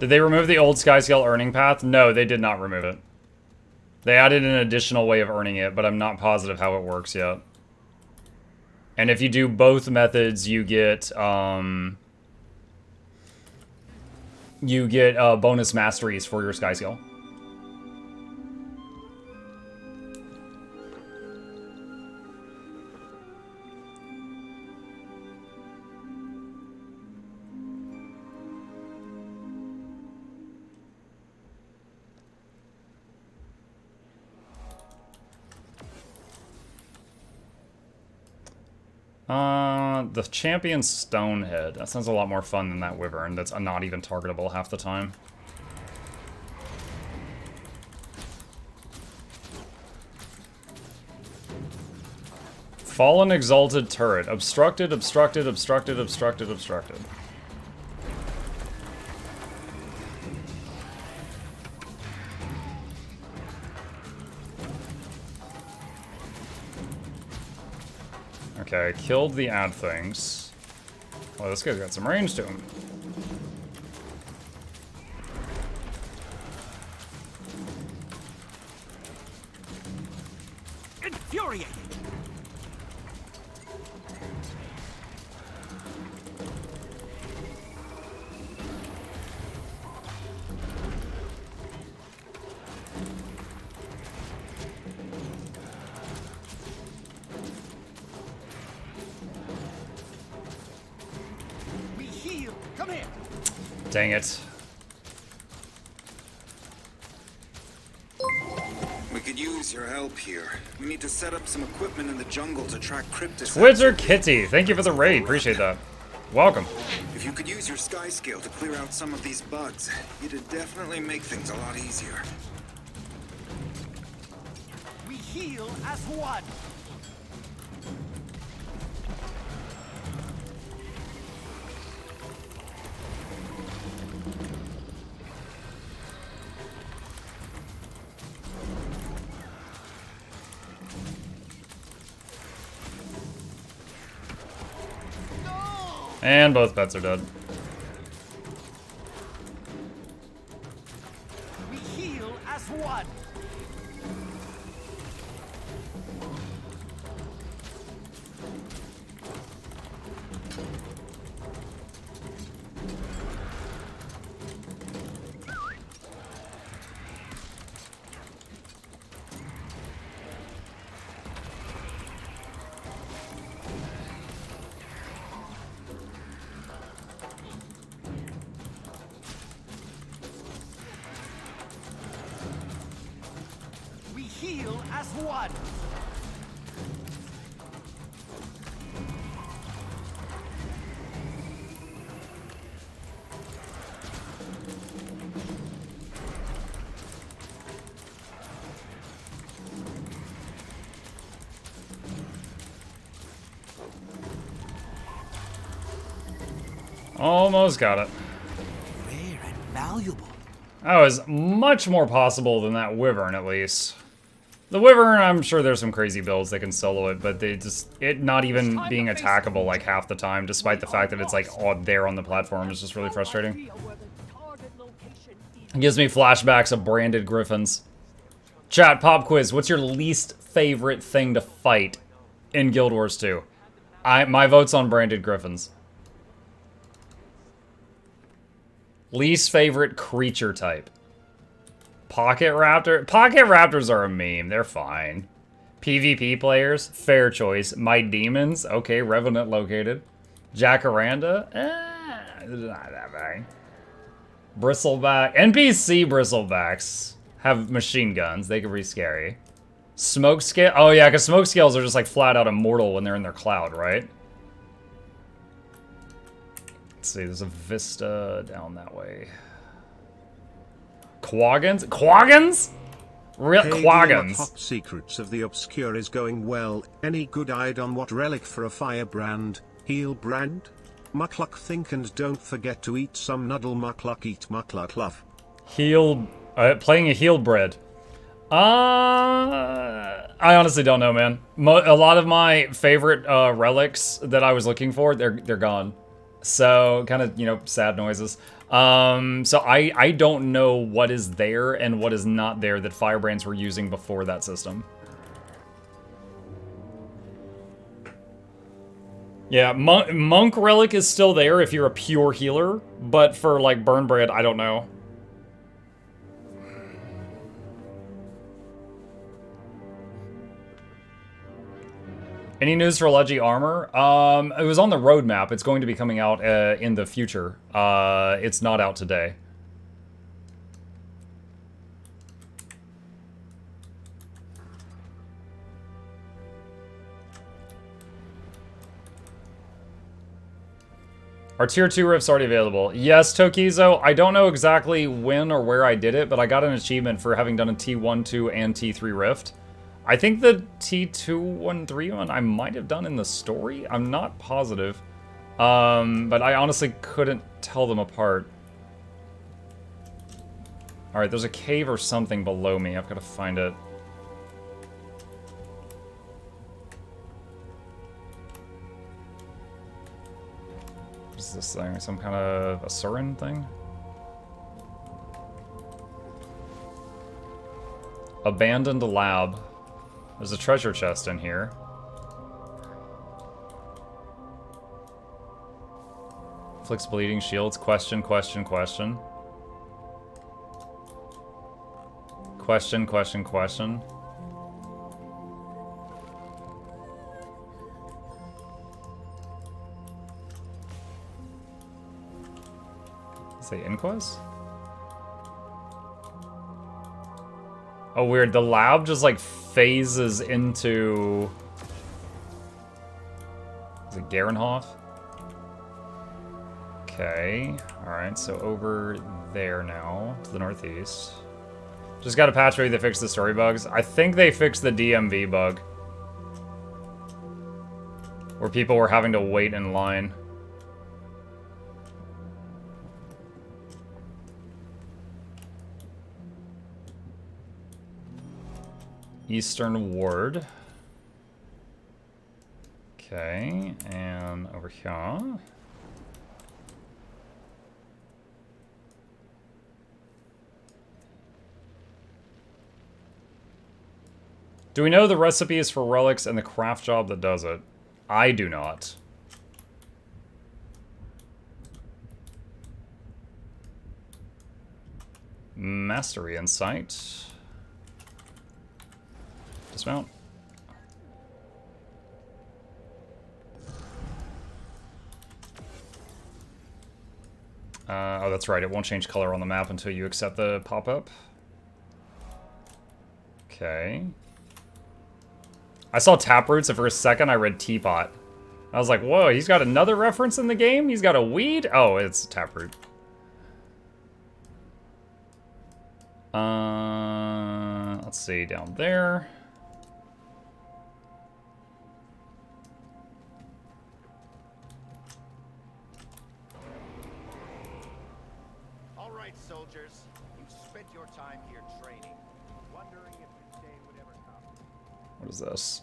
Did they remove the old Skyscale earning path? No, they did not remove it. They added an additional way of earning it, but I'm not positive how it works yet. And if you do both methods, you get bonus masteries for your Skyscale. The champion Stonehead. That sounds a lot more fun than that Wyvern that's not even targetable half the time. Fallen Exalted Turret. Obstructed, obstructed, obstructed, obstructed, obstructed. Okay, killed the ad things. Well, this guy's got some range to him. Infuriating. Dang it. We could use your help here. We need to set up some equipment in the jungle to track cryptids. Twizzer Kitty, thank you for the raid. Appreciate that. Welcome. If you could use your Skyscale to clear out some of these bugs, it'd definitely make things a lot easier. We heal as one. And both pets are dead. We heal as one. Heal as one. Almost got it. Rare and valuable. That was much more possible than that Wyvern, at least. The Wyvern, I'm sure there's some crazy builds that can solo it, but it not even being attackable like half the time, despite the fact that it's like all there on the platform, is just really frustrating. It gives me flashbacks of branded griffins. Chat, pop quiz, what's your least favorite thing to fight in Guild Wars 2? My vote's on branded griffins. Least favorite creature type. Pocket Raptor? Pocket Raptors are a meme. They're fine. PvP players? Fair choice. My Demons? Okay, Revenant located. Jacaranda? Not that bad. Bristleback. NPC Bristlebacks have machine guns. They can be scary. Smoke Scale? Oh yeah, because Smoke Scales are just like flat out immortal when they're in their cloud, right? Let's see, there's a Vista down that way. Quaggins? Quaggins? Real Quaggins. Top secrets of the obscure is going well. Any good eyed on what relic for a fire brand? Heal brand? Mukluk think and don't forget to eat some noodle. Mukluk eat Mukluk love. Heal, playing a healed bread. I honestly don't know, man. A lot of my favorite relics that I was looking for, they're gone. So kind of, you know, sad noises. So I don't know what is there and what is not there that Firebrands were using before that system. Yeah, Monk Relic is still there if you're a pure healer, but for, like, Burn Bread, I don't know. Any news for Leggy Armor? It was on the roadmap. It's going to be coming out in the future. It's not out today. Are Tier 2 rifts already available? Yes, Tokizo. I don't know exactly when or where I did it, but I got an achievement for having done a T1, 2, and T3 rift. I think the T2, 1, 3 one I might have done in the story. I'm not positive. But I honestly couldn't tell them apart. Alright, there's a cave or something below me. I've got to find it. What's this thing? Some kind of Asuran thing? Abandoned lab. There's a treasure chest in here. Flicks bleeding shields. Question, question, question. Question, question, question. Say Inquest? Oh, weird. The lab just, like, phases into... Is it Garenhof? Okay. Alright, so over there now, to the northeast. Just got a patch where they fixed the story bugs. I think they fixed the DMV bug. Where people were having to wait in line. Eastern Ward. Okay, and over here. Do we know the recipes for relics and the craft job that does it? I do not. Mastery Insight. Dismount. Oh, that's right. It won't change color on the map until you accept the pop-up. Okay. I saw Taproots, and for a second I read Teapot. I was like, whoa, he's got another reference in the game? He's got a weed? Oh, it's Taproot. Let's see, down there. All right, soldiers. You've spent your time here training. Wondering if your day would ever come. What is this?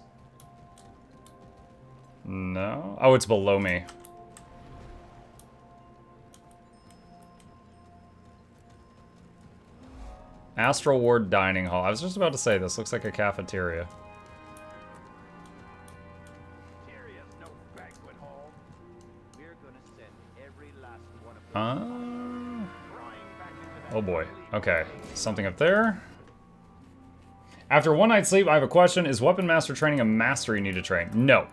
No? Oh, it's below me. Astral Ward Dining Hall. I was just about to say, this looks like a cafeteria. Cafeteria's no banquet hall. We're gonna send every last one of them flying back into that Oh boy. Okay. Something up there. After one night's sleep, I have a question. Is Weapon Master training a mastery you need to train? No.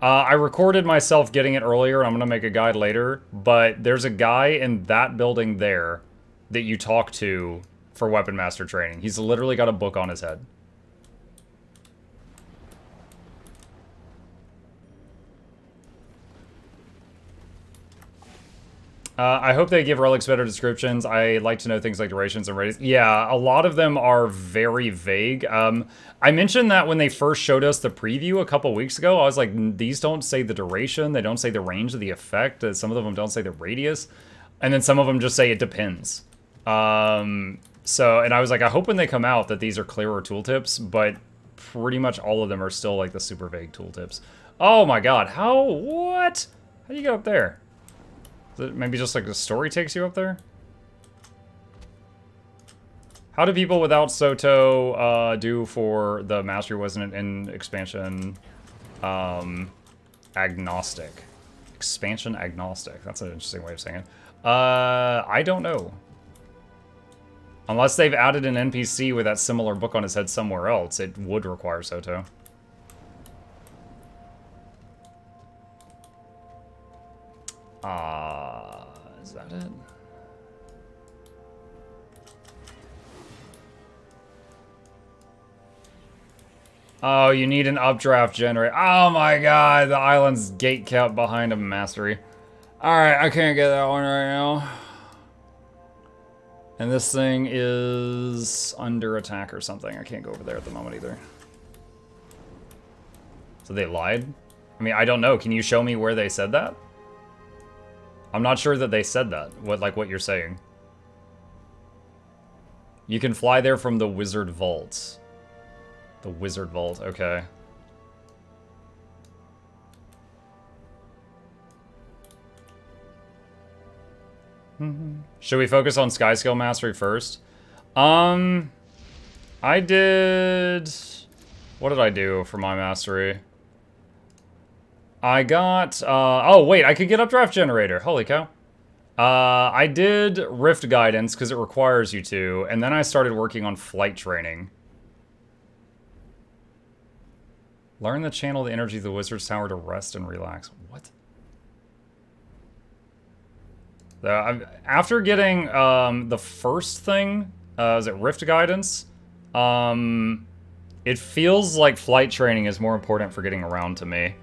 I recorded myself getting it earlier. I'm going to make a guide later. But there's a guy in that building there that you talk to for Weapon Master training. He's literally got a book on his head. I hope they give relics better descriptions. I like to know things like durations and radius. Yeah, a lot of them are very vague. I mentioned that when they first showed us the preview a couple weeks ago. I was like, these don't say the duration. They don't say the range of the effect. Some of them don't say the radius. And then some of them just say it depends. And I was like, I hope when they come out that these are clearer tooltips, but pretty much all of them are still like the super vague tooltips. Oh my god, how? What? How do you get up there? Is it maybe just like the story takes you up there? How do people without Soto do for the mastery? Wasn't it in expansion agnostic? Expansion agnostic. That's an interesting way of saying it. I don't know. Unless they've added an NPC with that similar book on his head somewhere else, it would require Soto. Is that it? Oh, you need an updraft generator. Oh my god, the island's gate kept behind a mastery. Alright, I can't get that one right now. And this thing is under attack or something. I can't go over there at the moment either. So they lied? I mean, I don't know. Can you show me where they said that? I'm not sure that they said that. What you're saying. You can fly there from the Wizard Vault. The Wizard Vault, okay. Should we focus on Skyscale Mastery first? I did... What did I do for my mastery? I got... oh, wait, I could get Updraft Generator. Holy cow. I did Rift Guidance, because it requires you to, and then I started working on Flight Training. Learn to channel the energy of the Wizard's Tower to rest and relax. What? After getting the first thing, is it Rift Guidance? It feels like Flight Training is more important for getting around to me.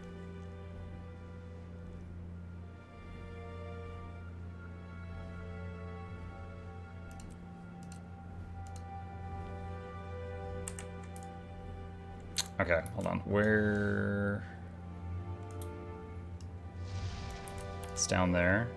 Okay, hold on. Where... It's down there.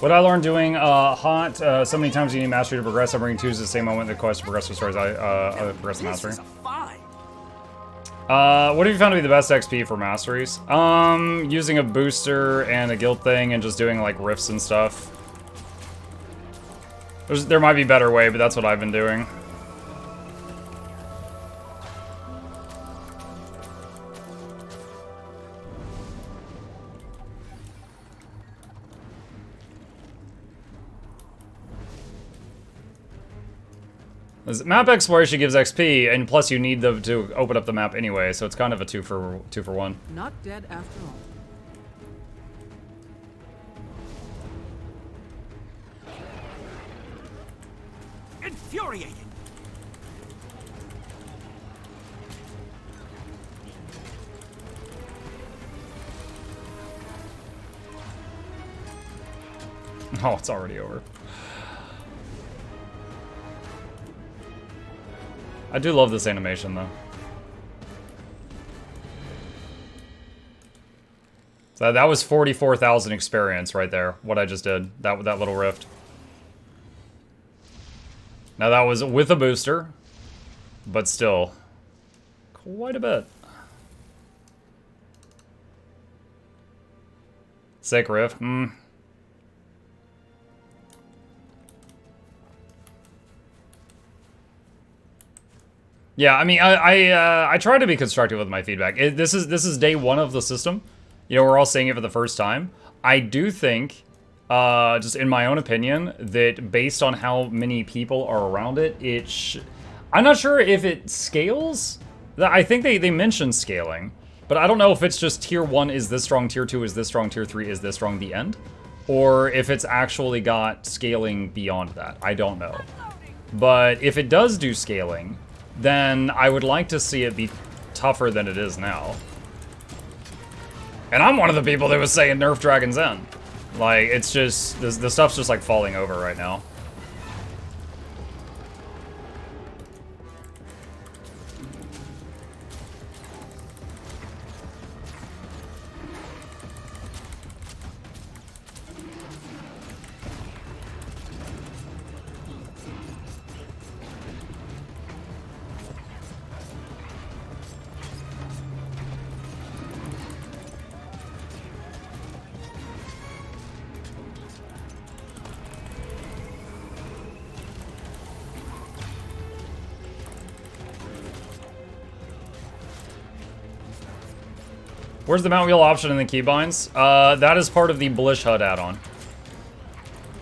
What I learned doing Haunt, so many times you need mastery to progress. I'm bringing twos at the same moment the quest to progress as far as I progress the mastery. What have you found to be the best XP for masteries? Using a booster and a guild thing and just doing like rifts and stuff. There might be a better way, but that's what I've been doing. Map exploration gives XP, and plus you need to open up the map anyway, so it's kind of a two for one. Not dead after all. Infuriating. Oh, it's already over. I do love this animation, though. So that was 44,000 experience right there, what I just did. That little rift. Now that was with a booster, but still, quite a bit. Sick rift, Yeah, I mean, I try to be constructive with my feedback. This is day one of the system. You know, we're all seeing it for the first time. I do think, just in my own opinion, that based on how many people are around it, I'm not sure if it scales. I think they mentioned scaling, but I don't know if it's just tier 1 is this strong, tier 2 is this strong, tier 3 is this strong, the end. Or if it's actually got scaling beyond that. I don't know. But if it does do scaling, then I would like to see it be tougher than it is now. And I'm one of the people that was saying nerf Dragon's End. Like, it's just, the stuff's just like falling over right now. Where's the mount wheel option in the keybinds? That is part of the Blish HUD add-on.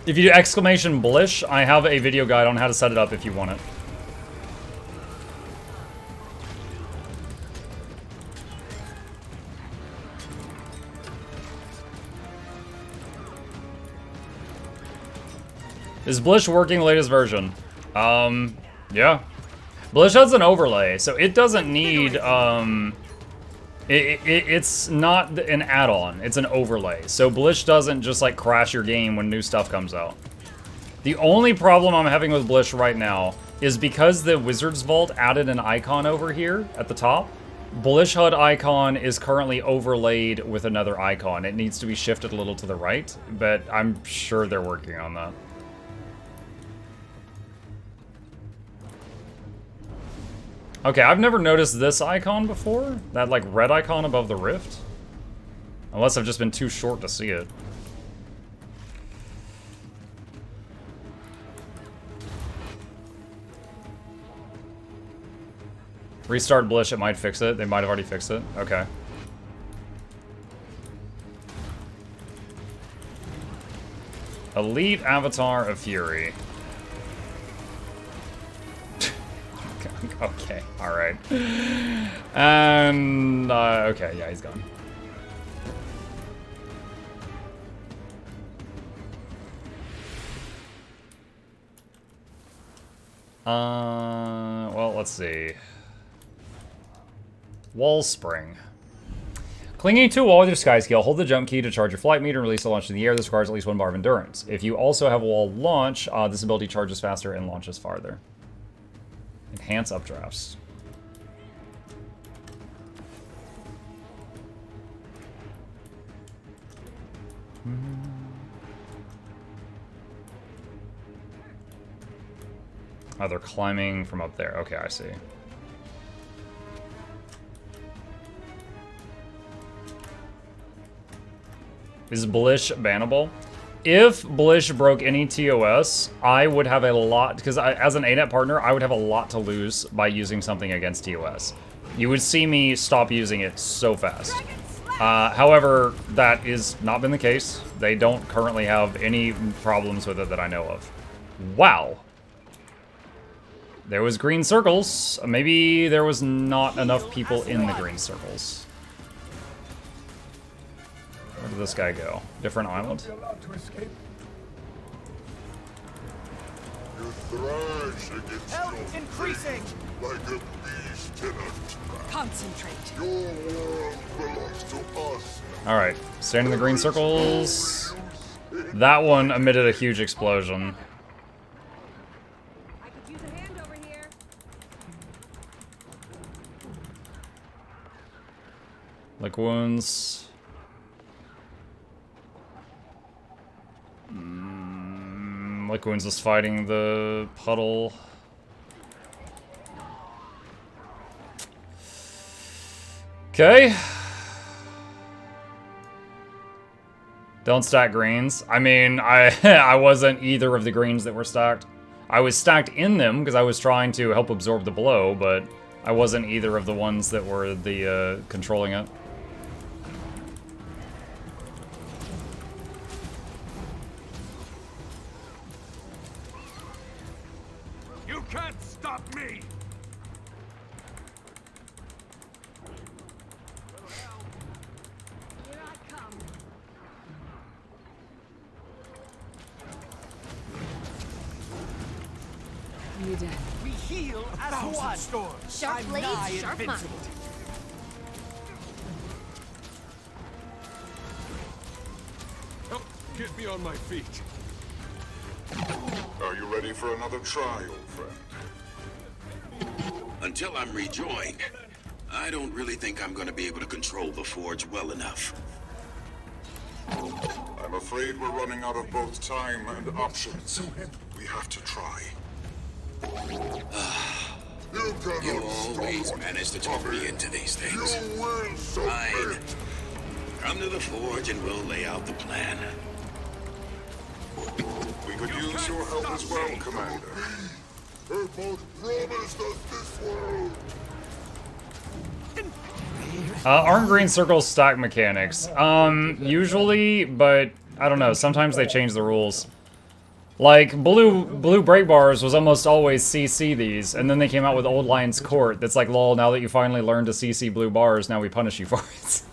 If you do exclamation Blish, I have a video guide on how to set it up if you want it. Is Blish working latest version? Yeah. Blish HUD's an overlay, so it doesn't need, it's not an add-on, it's an overlay. So Blish doesn't just like crash your game when new stuff comes out. The only problem I'm having with Blish right now is because the Wizard's Vault added an icon over here at the top. Blish HUD icon is currently overlaid with another icon. It needs to be shifted a little to the right, but I'm sure they're working on that. Okay, I've never noticed this icon before. That, like, red icon above the rift. Unless I've just been too short to see it. Restart Blish, it might fix it. They might have already fixed it. Okay. Elite Avatar of Fury. Okay, alright. And, okay, yeah, he's gone. Well, let's see. Wall Spring. Clinging to a wall with your Skyscale, hold the jump key to charge your flight meter and release the launch in the air. This requires at least 1 bar of endurance. If you also have a wall launch, this ability charges faster and launches farther. Enhance updrafts. Oh, they're climbing from up there. Okay, I see. Is Blish bannable? If Blish broke any TOS, I would have a lot, because as an ANET partner, I would have a lot to lose by using something against TOS. You would see me stop using it so fast. However, that has not been the case. They don't currently have any problems with it that I know of. Wow. There was green circles. Maybe there was not enough people in the green circles. Where did this guy go? Different island? Health increasing! Like a beast tenant. Concentrate. Your world belongs to us. Alright, staying in the green circles. That one emitted a huge explosion. I could use a hand over here. Like wounds. Like wounds is fighting the puddle. Okay. Don't stack greens. I mean, I wasn't either of the greens that were stacked. I was stacked in them because I was trying to help absorb the blow, but I wasn't either of the ones that were the controlling it. You can't stop me! Here I come. You dead. We heal as one! Storms. Sharp I'm blades, nigh sharp invincible. mind. Get me on my feet. Are you ready for another try, old friend? Until I'm rejoined, I don't really think I'm going to be able to control the forge well enough. I'm afraid we're running out of both time and options. We have to try. You You always manage to talk me into these things. You will Fine. submit. Come to the forge and we'll lay out the plan. We could use your help as well, Commander. Herbold promised us this world. Aren't green circles stack mechanics? Usually, but I don't know. Sometimes they change the rules. Like, blue break bars was almost always CC these, and then they came out with Old Lion's Court that's like, lol, now that you finally learned to CC blue bars, now we punish you for it.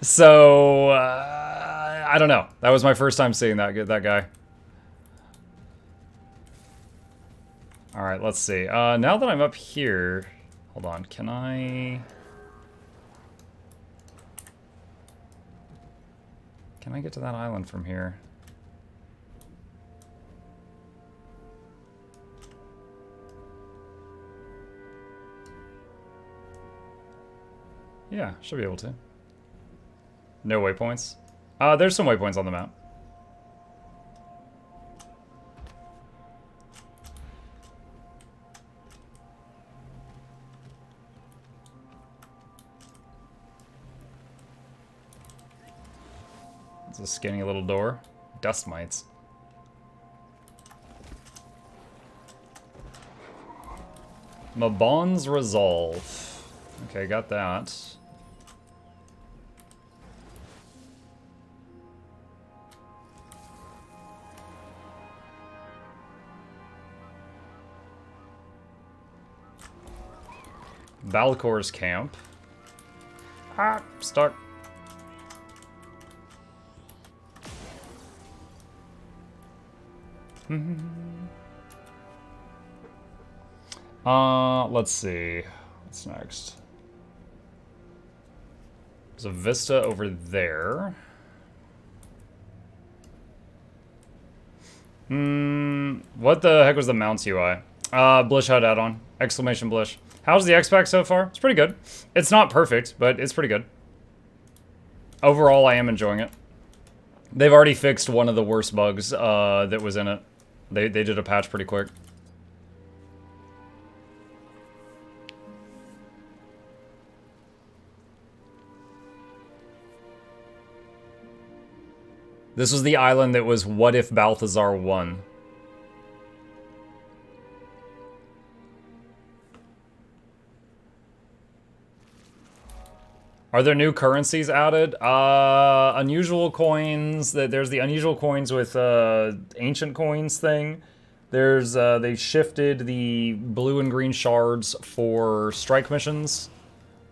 So, I don't know. That was my first time seeing that guy. Alright, let's see. Now that I'm up here... Hold on, can I get to that island from here? Yeah, should be able to. No waypoints. There's some waypoints on the map. It's a skinny little door. Dust mites. Mabon's Resolve. Okay, got that. Balcor's camp. Ah, stuck. Let's see. What's next? There's a vista over there. What the heck was the mounts UI? Blish HUD add-on. Exclamation Blish. How's the X-Pack so far? It's pretty good. It's not perfect, but it's pretty good. Overall, I am enjoying it. They've already fixed one of the worst bugs that was in it. They did a patch pretty quick. This was the island that was what if Balthazar won. Are there new currencies added? Unusual coins. There's the unusual coins with ancient coins thing. There's they shifted the blue and green shards for strike missions.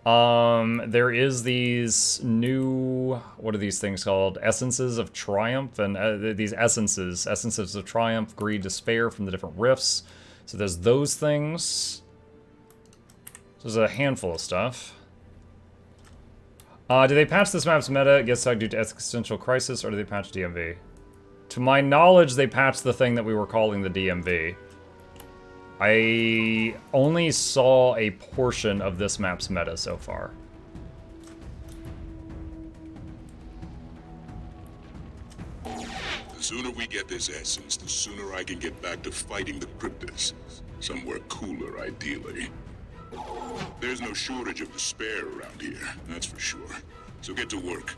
There is these new, what are these things called? Essences of Triumph, and these essences of Triumph, Greed, Despair from the different rifts. So there's those things. So there's a handful of stuff. Do they patch this map's meta? It gets stuck due to existential crisis, or do they patch DMV? To my knowledge, they patched the thing that we were calling the DMV. I only saw a portion of this map's meta so far. The sooner we get this essence, the sooner I can get back to fighting the Cryptus. Somewhere cooler, ideally. There's no shortage of despair around here, that's for sure. So get to work.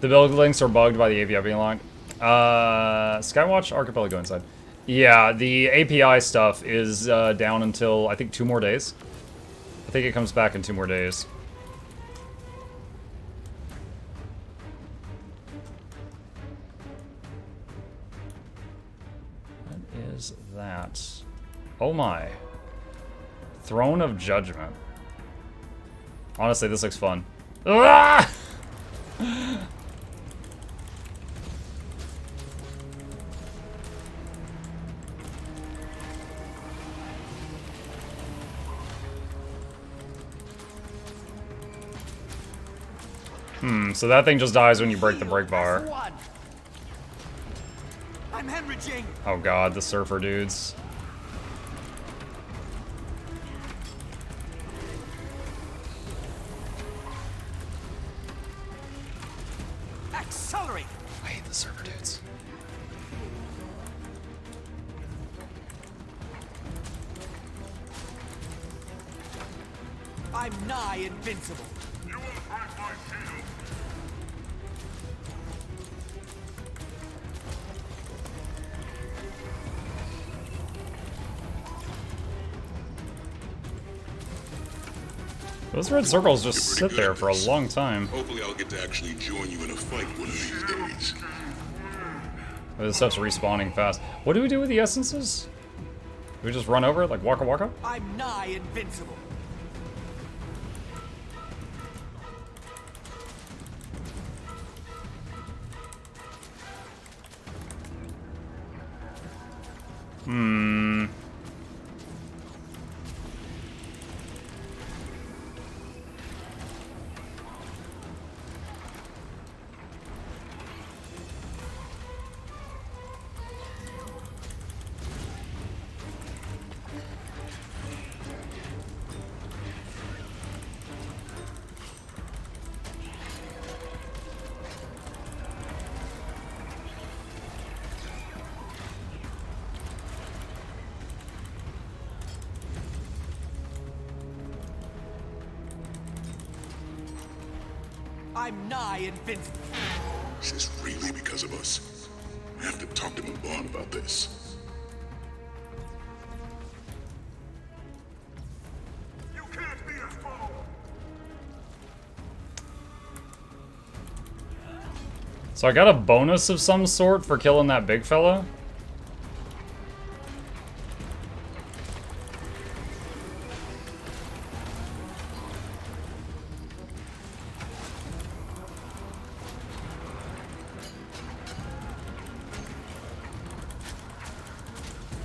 The build links are bugged by the API being locked. Skywatch Archipelago inside. Yeah, the API stuff is down until, I think, 2 more days. I think it comes back in 2 more days. What is that? Oh my. Throne of Judgment. Honestly, this looks fun. Ah! So that thing just dies when you break the break bar. One. I'm hemorrhaging. Oh god, the surfer dudes. Accelerate. I hate the surfer dudes. I'm nigh invincible. Those red circles just You're sit pretty good there at for a this. long time. Hopefully I'll get to actually join you in a fight one of these days. This stuff's respawning fast. What do we do with the essences? Do we just run over it like Waka Waka? I'm nigh invincible. I'm nigh invincible. Is this really because of us? I have to talk to Mabon about this. You can't be a foe! So I got a bonus of some sort for killing that big fella.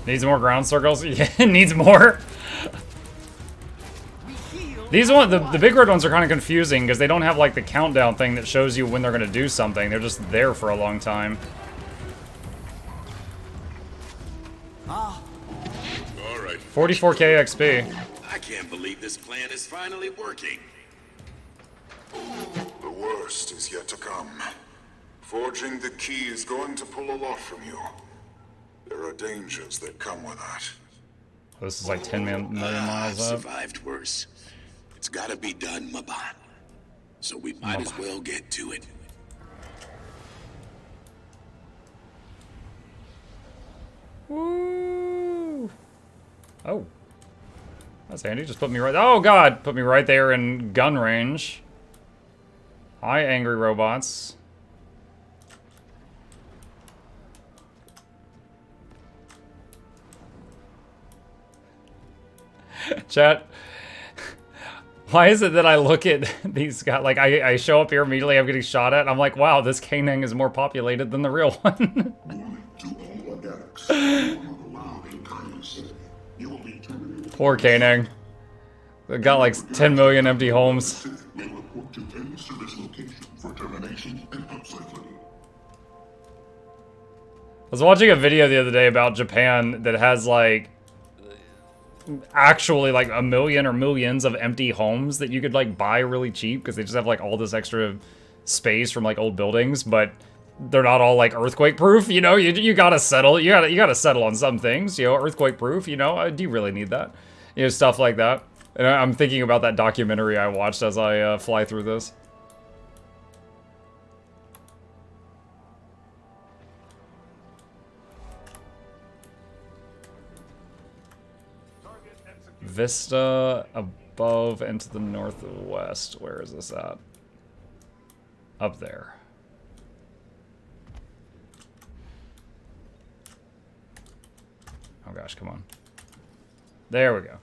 Needs more ground circles? Yeah, it needs more. We heal. These the big red ones are kind of confusing because they don't have like the countdown thing that shows you when they're going to do something. They're just there for a long time. All right. 44k XP. I can't believe this plan is finally working. The worst is yet to come. Forging the key is going to pull a lot from you. There are dangers that come with that. This is like 10 million I've miles up. survived worse. It's gotta be done, Mabon. So we might as well get to it. Woo! Oh. That's handy. Just put me right... Oh, God! Put me right there in gun range. Hi, angry robots. Chat. Why is it that I look at these guys... Like, I show up here immediately, I'm getting shot at, and I'm like, wow, this Kanang is more populated than the real one. Poor Kanang. They got like 10 million empty homes. I was watching a video the other day about Japan that has like actually like a million or millions of empty homes that you could like buy really cheap because they just have like all this extra space from like old buildings, but they're not all like earthquake proof, you know. You gotta settle. You gotta settle on some things, you know. Earthquake proof, you know. Do you really need that? You know, stuff like that. And I'm thinking about that documentary I watched as I fly through this. Vista above and to the northwest. Where is this at? Up there. Oh gosh, come on. There we go.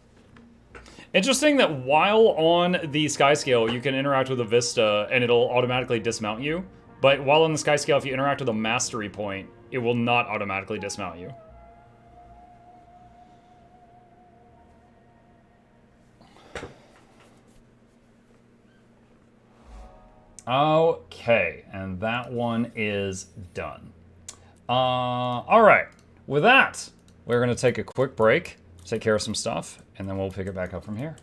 Interesting that while on the Skyscale, you can interact with a Vista and it'll automatically dismount you. But while on the Skyscale, if you interact with a mastery point, it will not automatically dismount you. Okay, and that one is done. All right. With that, we're going to take a quick break, take care of some stuff, and then we'll pick it back up from here.